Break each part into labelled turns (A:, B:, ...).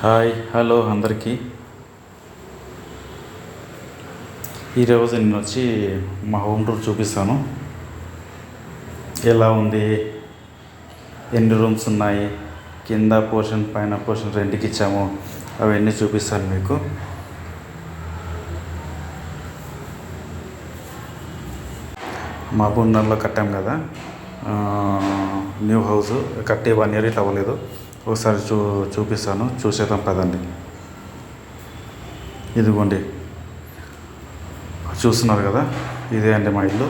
A: Hi hello అందరికీ. ఈరోజు నేను వచ్చి మా హోమ్ టూర్ చూపిస్తాను. ఎలా ఉంది, ఎన్ని రూమ్స్ ఉన్నాయి, కింద పోర్షన్ పైన పోర్షన్ రెంట్కి ఇచ్చాము, అవన్నీ చూపిస్తాను మీకు. మహబూబ్నగర్లో కట్టాం కదా, న్యూ హౌస్ కట్టి 1 year ఇట్లా అవ్వలేదు. ఒకసారి చూపిస్తాను, చూసేద్దాం పదండి. ఇదిగోండి, చూస్తున్నారు కదా, ఇదే అండి మా ఇల్లు.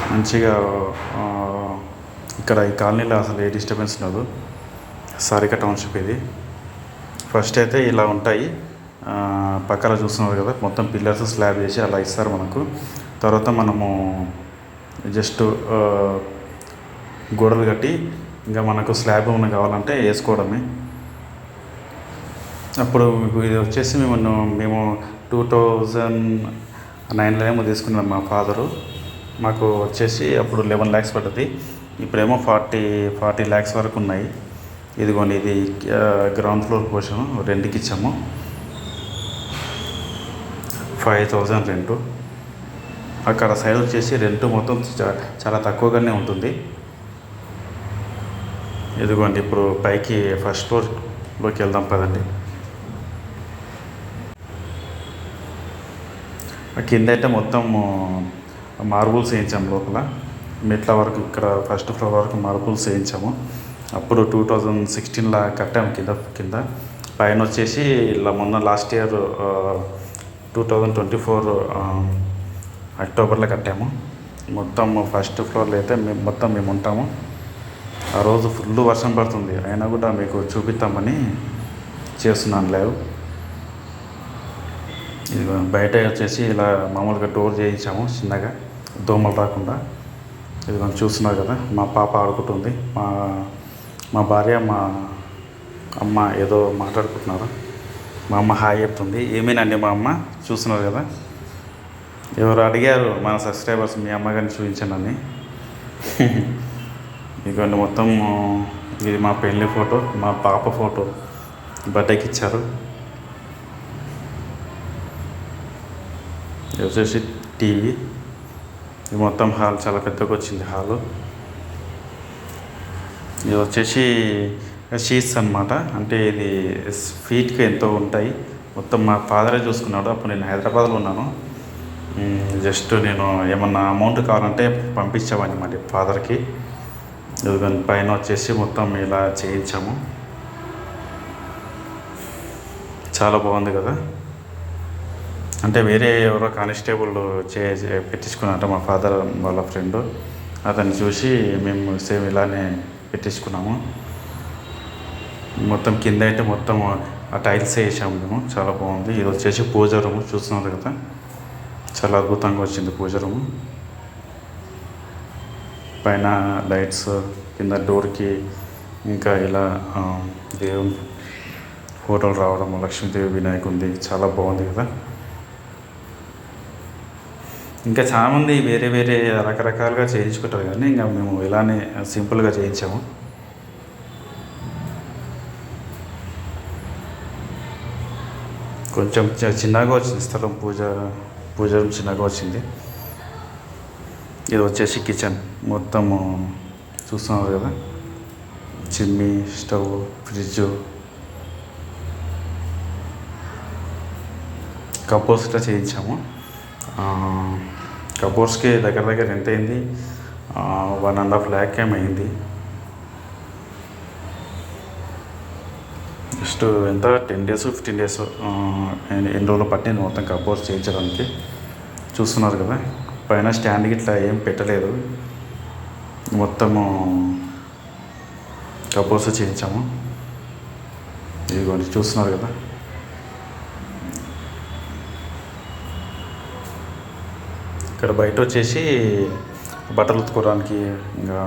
A: మంచిగా ఇక్కడ ఈ కాలనీలో అసలు ఏ డిస్టర్బెన్స్ లేదు. సారిక టౌన్షిప్ ఇది. ఫస్ట్ అయితే ఇలా ఉంటాయి, పక్కన చూస్తున్నారు కదా, మొత్తం పిల్లర్స్ స్లాబ్ చేసి అలా ఇస్తారు మనకు. తర్వాత మనము జస్ట్ గోడలు కట్టి ఇంకా మనకు స్లాబ్ ఏమైనా కావాలంటే వేసుకోవడమే. అప్పుడు ఇది వచ్చేసి మేము 2009లో ఏమో తీసుకున్నాం మా ఫాదరు. మాకు వచ్చేసి అప్పుడు 11 lakhs పడ్డది. ఇప్పుడేమో 40 lakhs వరకు ఉన్నాయి. ఇదిగోండి, ఇది గ్రౌండ్ ఫ్లోర్ పోర్షన్ రెంట్కి ఇచ్చాము. 5,000 రెంటు. అక్కడ సైడ్ వచ్చేసి రెంట్ మొత్తం చాలా తక్కువగానే ఉంటుంది. ఇదిగోండి, ఇప్పుడు పైకి ఫస్ట్ ఫ్లోర్లోకి వెళ్దాం పదండి. కింద అయితే మొత్తం మార్బుల్స్ వేయించాము. లోపల మెట్ల వరకు, ఇక్కడ ఫస్ట్ ఫ్లోర్ వరకు మార్బుల్స్ వేయించాము. అప్పుడు 2016లో కట్టాము కింద. పైన వచ్చేసి ఇలా మొన్న లాస్ట్ ఇయర్ 2024 అక్టోబర్లో కట్టాము. మొత్తం ఫస్ట్ ఫ్లోర్లో అయితే మేము ఉంటాము. ఆ రోజు ఫుల్ వర్షం పడుతుంది, అయినా కూడా మీకు చూపిద్దామని చేస్తున్నాను లైవ్. ఇది బయట వచ్చేసి ఇలా మామూలుగా డోర్ చేయించాము చిన్నగా, దోమలు రాకుండా. ఇది మనం చూస్తున్నారు కదా, మా పాప ఆడుకుంటుంది. మా భార్య మా అమ్మ ఏదో మాట్లాడుకుంటున్నారు. మా అమ్మ హాయ్ చెప్తుంది. ఏమేనండి మా అమ్మ, చూస్తున్నారు కదా. ఎవరు అడిగారు మన సబ్స్క్రైబర్స్, మీ అమ్మగారిని చూపించండి అని. ఇదిగోండి, మొత్తం ఇది మా పెళ్ళి ఫోటో, మా పాప ఫోటో బర్త్డేకి ఇచ్చారు. ఇది వచ్చేసి టీవీ. ఇది మొత్తం హాల్ చాలా పెద్దగా వచ్చింది హాలు. ఇది వచ్చేసి షీట్స్ అనమాట. అంటే ఇది ఫీట్కి ఎంతో ఉంటాయి. మొత్తం మా ఫాదరే చూసుకున్నాడు. అప్పుడు నేను హైదరాబాద్లో ఉన్నాను. జస్ట్ నేను ఏమన్నా అమౌంట్ కావాలంటే పంపించామని మరి ఫాదర్కి. ఇదిగోండి, పైన వచ్చేసి మొత్తం ఇలా చేయించాము. చాలా బాగుంది కదా. అంటే వేరే ఎవరో కానిస్టేబుల్ పెట్టించుకున్నారంట, మా ఫాదర్ వాళ్ళ ఫ్రెండ్. అతన్ని చూసి మేము సేమ్ ఇలానే పెట్టించుకున్నాము. మొత్తం కింద అయితే మొత్తం ఆ టైల్స్ వేసాము మేము. చాలా బాగుంది. ఇది వచ్చేసి పూజ రూమ్, చూస్తున్నారు కదా, చాలా అద్భుతంగా వచ్చింది పూజ రూము. పైన లైట్స్, కింద డోర్కి ఇంకా ఇలా దేవుని ఫోటోలు రావడం, లక్ష్మీదేవి, వినాయకుంది, చాలా బాగుంది కదా. ఇంకా చాలామంది వేరే వేరే రకరకాలుగా చేయించుకుంటారు, కానీ ఇంకా మేము ఇలానే సింపుల్గా చేయించాము. కొంచెం చిన్నగా వచ్చింది స్థలం, పూజ రూమ్ చిన్నగా వచ్చింది. ఇది వచ్చేసి కిచెన్. మొత్తము చూస్తున్నారు కదా, చిమ్నీ, స్టవ్, ఫ్రిడ్జ్, కబోర్డ్స్ ఇట్లా చేయించాము. కబోర్డ్స్కి దగ్గర ఎంత అయింది, 1.5 lakh ఏమో అయింది. జస్ట్ ఎంత 10 days 15 days ఎన్ని రోజులు పట్టింది మొత్తం కబోర్డ్స్ చేయించడానికి. చూస్తున్నారు కదా, పైన స్టాండ్కి ఇట్లా ఏం పెట్టలేదు, మొత్తము కబోర్డ్స్ చేయించాము. ఇదిగోండి, చూస్తున్నారు కదా. ఇక్కడ బయట వచ్చేసి బట్టలు ఉతుకోవడానికి, ఇంకా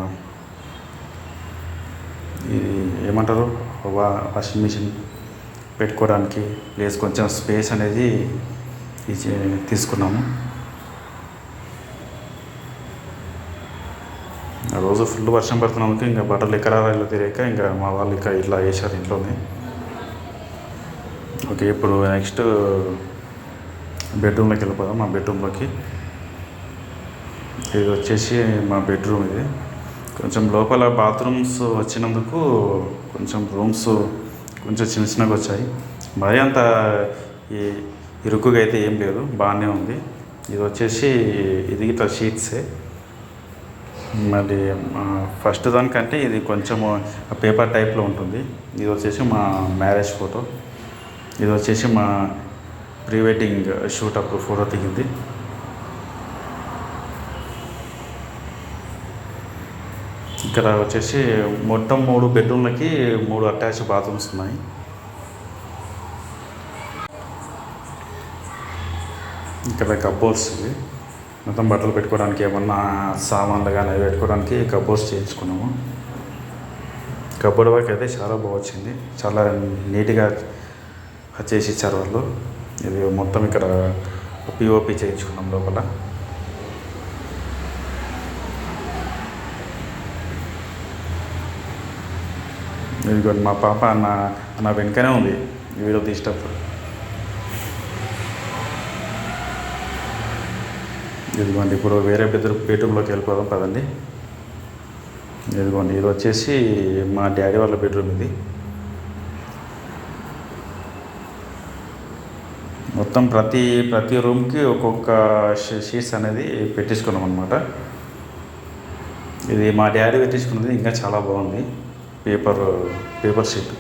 A: ఇది ఏమంటారు, వాషింగ్ మిషన్ పెట్టుకోవడానికి ప్లేస్, కొంచెం స్పేస్ అనేది తీసుకున్నాము. ఆ రోజు ఫుల్ వర్షం పడుతున్నందుకు ఇంకా బట్టలు ఎకరాలు తిరిగాక ఇంకా మా వాళ్ళు ఇంకా ఇట్లా వేసారు ఇంట్లోనే. ఓకే, ఇప్పుడు నెక్స్ట్ బెడ్రూమ్లోకి వెళ్ళిపోదాం. మా బెడ్రూమ్లోకి ఇది వచ్చేసి మా బెడ్రూమ్. ఇది కొంచెం లోపల బాత్రూమ్స్ వచ్చినందుకు కొంచెం రూమ్స్ కొంచెం చిన్న చిన్నగా వచ్చాయి. మరీ అంత ఈ ఇరుకుగా అయితే ఏం లేదు, బాగానే ఉంది. ఇది వచ్చేసి ఇది ఇట్లా షీట్సే. మళ్ళీ ఫస్ట్ దానికంటే ఇది కొంచెము పేపర్ టైప్లో ఉంటుంది. ఇది వచ్చేసి మా మ్యారేజ్ ఫోటో. ఇది వచ్చేసి మా ప్రీ వెడ్డింగ్ షూట్ అప్పుడు ఫోటో దిగింది. ఇక్కడ వచ్చేసి మొత్తం 3 బెడ్రూమ్లకి 3 అటాచ్ బాత్రూమ్స్ ఉన్నాయి. ఇక్కడ కబోర్డ్స్ ఇవి మొత్తం బట్టలు పెట్టుకోవడానికి, ఏమన్నా సామాన్లు కానీ అవి పెట్టుకోవడానికి కబోర్డ్స్ చేయించుకున్నాము. కబోర్డ్ వర్క్ అయితే చాలా బాగా వచ్చింది, చాలా నీట్గా చేసి ఇచ్చారు వాళ్ళు. ఇది మొత్తం ఇక్కడ పిఓపి చేయించుకున్నాం లోపల. ఇదిగోండి మా పాప నా వెనుకనే ఉంది వీడియో తీసేటప్పుడు. ఇదిగోండి ఇప్పుడు వేరే బెడ్రూమ్లోకి వెళ్ళిపోదాం పదండి. ఇదిగోండి ఇది వచ్చేసి మా డాడీ వాళ్ళ బెడ్రూమ్. ఇది మొత్తం ప్రతి రూమ్కి ఒక్కొక్క షీట్స్ అనేది పెట్టించుకున్నాం అనమాట. ఇది మా డాడీ పెట్టించుకున్నది ఇంకా చాలా బాగుంది, పేపర్ షీట్.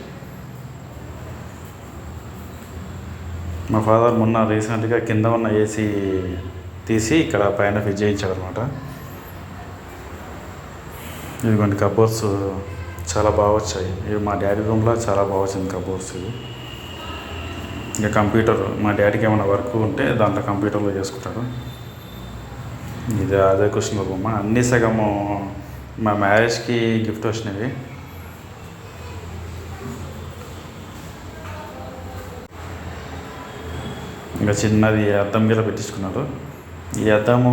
A: మా ఫాదర్ మొన్న రీసెంట్గా కింద ఉన్న ఏసీ తీసి ఇక్కడ పైన ఫిట్ చేయించాడు అనమాట. ఇదిగోండి కబోర్డ్స్ చాలా బాగా వచ్చాయి. ఇవి మా డాడీ రూమ్లో చాలా బాగా వచ్చింది కబోర్డ్స్. ఇవి ఇంకా కంప్యూటర్, మా డాడీకి ఏమైనా వర్క్ ఉంటే దాంట్లో కంప్యూటర్లో చేసుకుంటాడు. ఇది అదే కృష్ణ బొమ్మ. అన్నీ సగము మా మ్యారేజ్కి గిఫ్ట్ వచ్చినవి. ఇంకా చిన్నది అద్దం మీద పెట్టించుకున్నాడు. ఈ అద్దము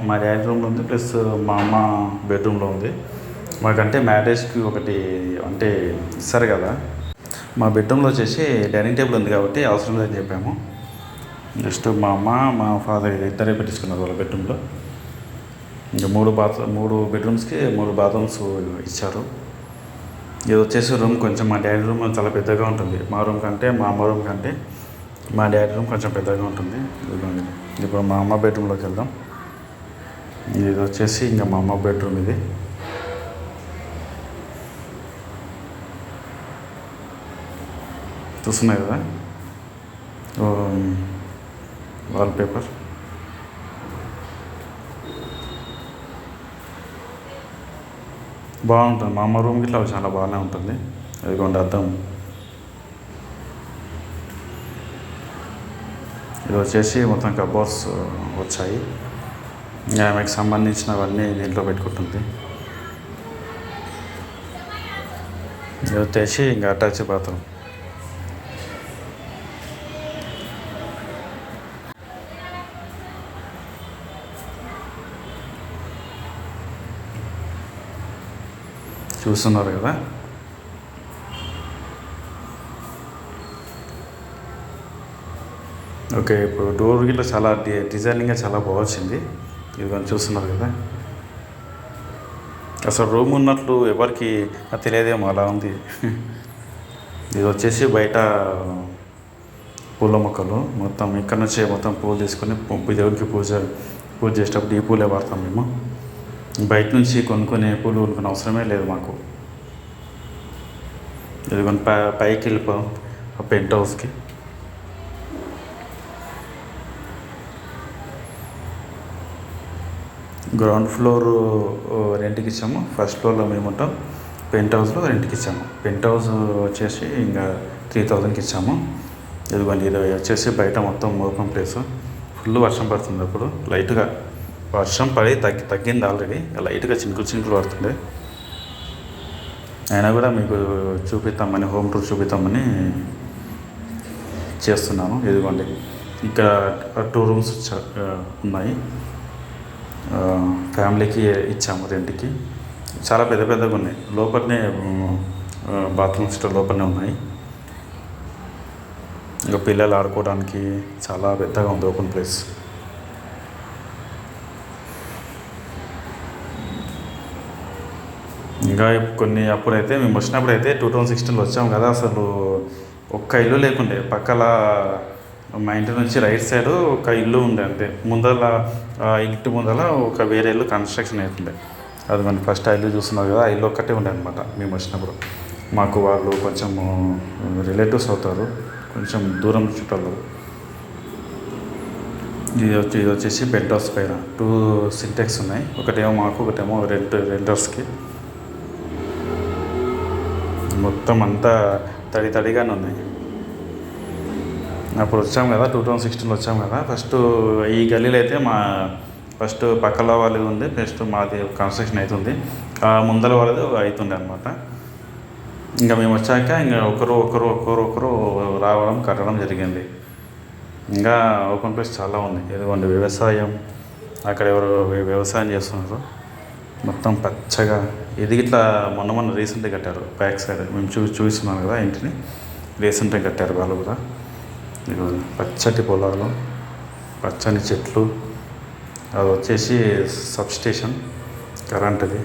A: మా డాడీ రూమ్లో ఉంది, ప్లస్ మా అమ్మ బెడ్రూమ్లో ఉంది. మాకంటే మ్యారేజ్కి ఒకటి అంటే ఇస్తారు కదా. మా బెడ్రూమ్లో వచ్చేసి డైనింగ్ టేబుల్ ఉంది కాబట్టి అవసరం లేదని చెప్పాము. జస్ట్ మా అమ్మ మా ఫాదర్ ఇద్దరే పెట్టించుకున్నారు వాళ్ళ బెడ్రూమ్లో. ఇంకా 3 బెడ్రూమ్స్కి 3 బాత్రూమ్స్ ఇచ్చారు. ఇది వచ్చేసి రూమ్ కొంచెం మా డాడీ రూమ్ చాలా పెద్దగా ఉంటుంది. మా రూమ్ కంటే మా అమ్మ రూమ్ కంటే మా డాడీ రూమ్ కొంచెం పెద్దగా ఉంటుంది. ఇప్పుడు మా అమ్మ బెడ్రూమ్లోకి వెళ్దాం. ఇది వచ్చేసి ఇంకా మా అమ్మ బెడ్రూమ్. ఇది చూస్తున్నాయి కదా వాల్పేపర్. బాగుంటుంది. మా అమ్మ రూమ్కి ఇట్లా చాలా బాగానే ఉంటుంది. ఇదిగోండి అద్దం. ఇది వచ్చేసి మొత్తం కబోర్డ్స్ వచ్చాయి. ఆమెకు సంబంధించినవన్నీ దీంట్లో పెట్టుకుంటుంది. ఇది వచ్చేసి ఇంకా అటాచ్ బాత్రూమ్. చూస్తున్నారు కదా. ఓకే, ఇప్పుడు డోర్ గిట్లా చాలా డిజైనింగ్గా చాలా బాగా వచ్చింది. ఇది కొంచెం చూస్తున్నారు కదా. అసలు రూమ్ ఉన్నట్లు ఎవరికి తెలియదేమో, అలా ఉంది. ఇది వచ్చేసి బయట పూల మొక్కలు మొత్తం ఇక్కడ నుంచే మొత్తం పూలు తీసుకొని దేవుడికి పూజ చేసేటప్పుడు ఈ పూలే వాడతాం మేము. బయట నుంచి కొనుక్కునే పూలు కొనుక్కునే అవసరమే లేదు మాకు. ఇదిగోండి పైకి వెళ్ళిపోయాం పెంట్ హౌస్కి. గ్రౌండ్ ఫ్లోర్ రెంట్కి ఇచ్చాము, ఫస్ట్ ఫ్లోర్లో మేము ఉంటాం. పెంట్ హౌస్లో రెంట్కి ఇచ్చాము. పెంట్ హౌస్ వచ్చేసి ఇంకా 3000కి ఇచ్చాము. ఇదిగోండి ఇది వచ్చేసి బయట మొత్తం ఓపెన్ ప్లేస్. ఫుల్ వర్షం పడుతుంది. అప్పుడు లైట్గా వర్షం పడి తగ్గింది ఆల్రెడీ. లైట్గా చినుకులు పడుతుండే. అయినా కూడా మీకు చూపిస్తామని, హోమ్ టూర్ చూపిస్తామని చేస్తున్నాను. ఇదిగోండి ఇక్కడ 2 రూమ్స్ ఉన్నాయి. ఫ్యామిలీకి ఇచ్చాము రెంట్కి. చాలా పెద్ద పెద్దగా ఉన్నాయి. లోపలనే బాత్రూమ్ సిస్టమ్ లోపలనే ఉన్నాయి. ఇంకా పిల్లలు ఆడుకోవడానికి చాలా పెద్దగా ఉంది ఓపెన్ ప్లేస్. ఇంకా కొన్ని అప్పుడైతే మేము వచ్చినప్పుడైతే 2016లో వచ్చాము కదా, అసలు ఒక్క ఇల్లు లేకుండే. పక్కల మా ఇంటి నుంచి రైట్ సైడ్ ఒక ఇల్లు ఉండే, అంతే. ముందర ఇంటి ముందర ఒక వేరే ఇల్లు కన్స్ట్రక్షన్ అవుతుండే. అది మనం ఫస్ట్ ఆ ఇల్లు చూస్తున్నారు కదా, ఆ ఇల్లు ఒక్కటే ఉండే అనమాట మేము వచ్చినప్పుడు. మాకు వాళ్ళు కొంచెం రిలేటివ్స్ అవుతారు, కొంచెం దూరం చుట్టాలు. ఇది వచ్చేసి పెంట్ హౌస్ పైన 2 సింటెక్స్ ఉన్నాయి. ఒకటేమో మాకు, ఒకటేమో రెంటర్స్కి. మొత్తం అంతా తడిగానే ఉన్నాయి. అప్పుడు వచ్చాము కదా, 2016లో వచ్చాము కదా. ఫస్ట్ ఈ గల్లీలో అయితే ఫస్ట్ పక్కల వాళ్ళది ఉంది, ఫస్ట్ మాది కన్స్ట్రక్షన్ అవుతుంది. ముందర వాళ్ళది అవుతుండే అనమాట. ఇంకా మేము వచ్చాక ఇంకా ఒకరు రావడం కట్టడం జరిగింది. ఇంకా ఓపెన్ ప్లేస్ చాలా ఉంది. ఇదిగోండి వ్యవసాయం, అక్కడ ఎవరు వ్యవసాయం చేస్తున్నారు. మొత్తం పచ్చగా. ఇది ఇట్లా మొన్న రీసెంట్గా కట్టారు బ్యాక్ సైడ్. మేము చూస్తున్నాం కదా ఇంటిని, రీసెంట్గా కట్టారు వాళ్ళు కూడా. ఇదిగో పచ్చటి పొలాలు, పచ్చని చెట్లు. అది వచ్చేసి సబ్స్టేషన్ కరెంటుది.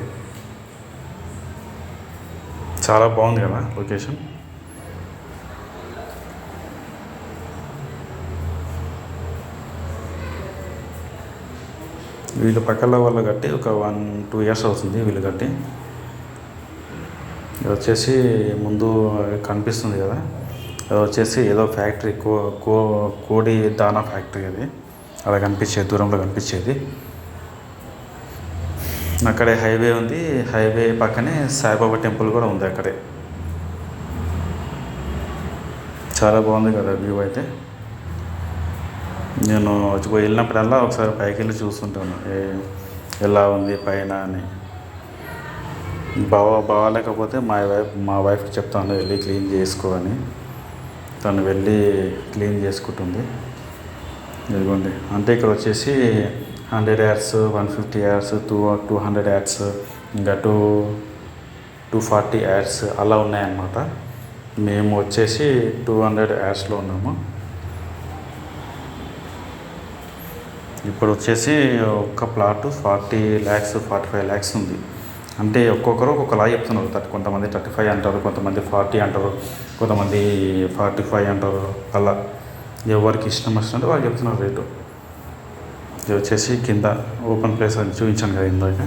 A: చాలా బాగుంది కదా లొకేషన్. వీళ్ళు పక్కల వాళ్ళు కట్టి ఒక 1-2 ఇయర్స్ అవుతుంది వీళ్ళు కట్టి. ఇది వచ్చేసి ముందు కనిపిస్తుంది కదా, అది వచ్చేసి ఏదో ఫ్యాక్టరీ, కోడి దానా ఫ్యాక్టరీ. అది అలా కనిపించేది, దూరంలో కనిపించేది. అక్కడే హైవే ఉంది, హైవే పక్కనే సాయిబాబా టెంపుల్ కూడా ఉంది అక్కడే. చాలా బాగుంది కదా వ్యూ అయితే. నేను వెళ్ళినప్పుడల్లా ఒకసారి పైకి వెళ్ళి చూస్తుంటాను ఎలా ఉంది పైన అని. బాగాలేకపోతే మా వైఫ్కి చెప్తాను వెళ్ళి క్లీన్ చేసుకో అని. తను వెళ్ళి క్లీన్ చేసుకుంటుంది. ఇదిగోండి, అంటే ఇక్కడ వచ్చేసి 100 యాడ్స్, 150 యాడ్స్, 200 యాడ్స్, ఇంకా 240 యాడ్స్ అలా ఉన్నాయన్నమాట. మేము వచ్చేసి 200 యాడ్స్లో ఉన్నాము. ఇప్పుడు వచ్చేసి ఒక్క ప్లాట్ 40 lakhs 45 lakhs ఉంది. అంటే ఒక్కొక్కరు ఒక్కొక్కలా చెప్తున్నారు. కొంతమంది 35 అంటారు, కొంతమంది 40 అంటారు, కొంతమంది 45 అంటారు. అలా ఎవరికి ఇష్టం వచ్చినట్టు వాళ్ళు చెప్తున్నారు రేటు. ఇది వచ్చేసి కింద ఓపెన్ ప్లేస్ అని చూపించాను కదా ఇందాక.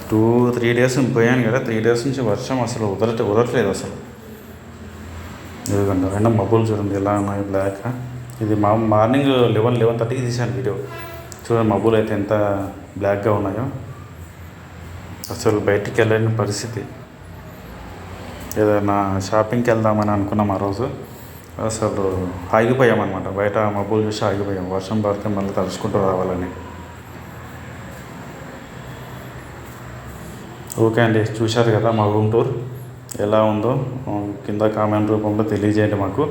A: టూ 3 days పోయాను కదా, 3 days నుంచి వర్షం అసలు వదలట్లేదు అసలు. ఎందుకంటే అయినా మబ్బులు చూడండి ఎలా ఉన్నాయి, బ్లాక్. ఇది మార్నింగ్ 11:30కి తీసాను వీడియో. చూడండి మబ్బులు అయితే ఎంత బ్లాక్గా ఉన్నాయో. అసలు బయటికి వెళ్ళని పరిస్థితి. ఏదైనా షాపింగ్కి వెళ్దామని అనుకున్నాం ఆ రోజు, అసలు ఆగిపోయామన్నమాట. బయట మబ్బులు చూసి ఆగిపోయాం, వర్షం పడితే మళ్ళీ తలుచుకుంటూ రావాలని. ఓకే అండి, చూశారు కదా మా రూమ్ టూర్ ఎలా ఉందో కింద కామెంట్ రూపంలో తెలియజేయండి మాకు.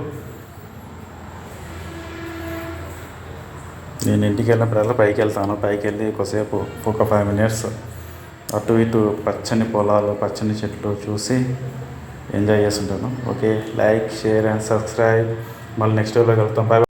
A: నేను ఇంటికి వెళ్ళినప్పుడల్లా పైకి వెళ్తాను. పైకి వెళ్ళి కొద్దిసేపు ఒక 5 minutes అటు ఇటు పచ్చని పొలాలు, పచ్చని చెట్లు చూసి ఎంజాయ్ చేస్తుంటాను. Okay, like, share and subscribe. మళ్ళీ నెక్స్ట్ వీడియోలో కలుద్దాం. బాయ్.